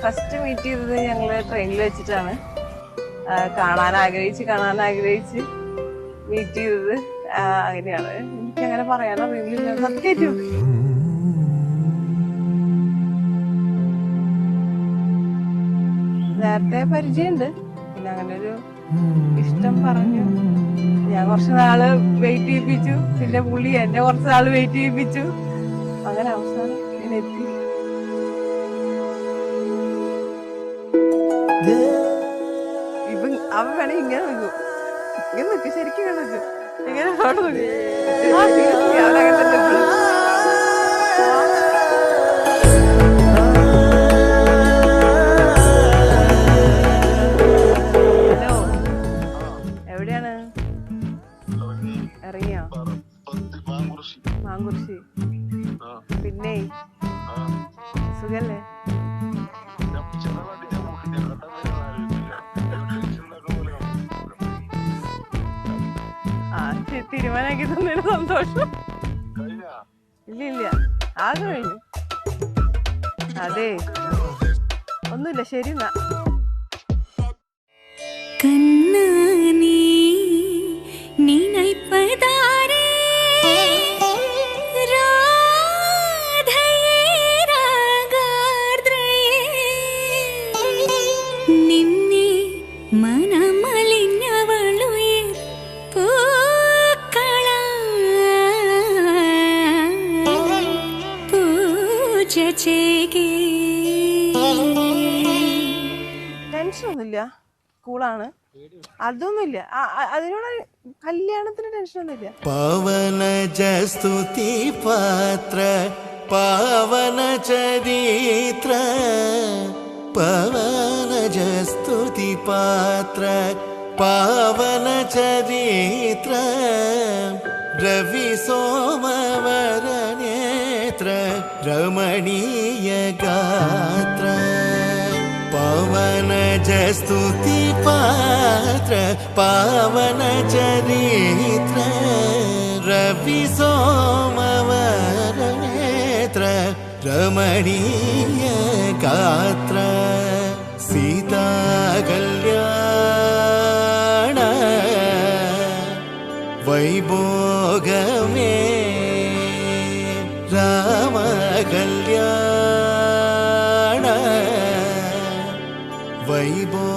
First meet ചെയ്തത് ഞങ്ങള് ട്രെയിനിൽ വെച്ചിട്ടാണ്. കാണാൻ ആഗ്രഹിച്ച് മീറ്റ് ചെയ്തത് അങ്ങനെയാണ്. എനിക്ക് അങ്ങനെ പറയാനറിയില്ല സത്യമായിട്ടും. നേരത്തെ പരിചയമുണ്ട്, പിന്നെ അങ്ങനെ ഒരു ഇഷ്ടം പറഞ്ഞു. ഞാൻ കുറച്ച് നാള് വെയിറ്റ് ചെയ്യിപ്പിച്ചു, പിന്നെ പുള്ളി എന്നെ കുറച്ച് നാള് വെയിറ്റ് ചെയ്യിപ്പിച്ചു. അങ്ങനെ അവസാനം ഞാൻ എത്തി. അവൻ വേണേ ഇങ്ങനെ നിൽക്കും ശരിക്കും കണക്ക് ഇങ്ങനെ ഹലോ, എവിടെയാണ്? ഇറങ്ങിയോ? മാങ്കുറിശി. പിന്നെ സുഖല്ലേ? തീരുമാനാക്കി തന്നതിന് സന്തോഷം. ഇല്ല ആകെ കഴിഞ്ഞു. അതെ, ഒന്നുമില്ല, ശരി എന്നാ. ടെൻഷനൊന്നുമില്ല, കൂളാണ്. അതൊന്നുമില്ല, അതിനോട് കല്യാണത്തിന് ടെൻഷനൊന്നുമില്ല. പവന ജസ്തുതി പാത്ര പവന ചരിത്ര പവന ജസ്തുതി പാത്ര പവന ചരിത്ര രവി സോമവര നേത്ര രമണീയ ഗാത്ര പവന ജസ്തുതി പാത്ര പവന ചരിത്ര രവി സോമവര നേത്ര രമണീയ ഗാത്ര സീതാ കല്യാണ വൈഭോഗമേ രാമ കല്യാണ വൈഭോ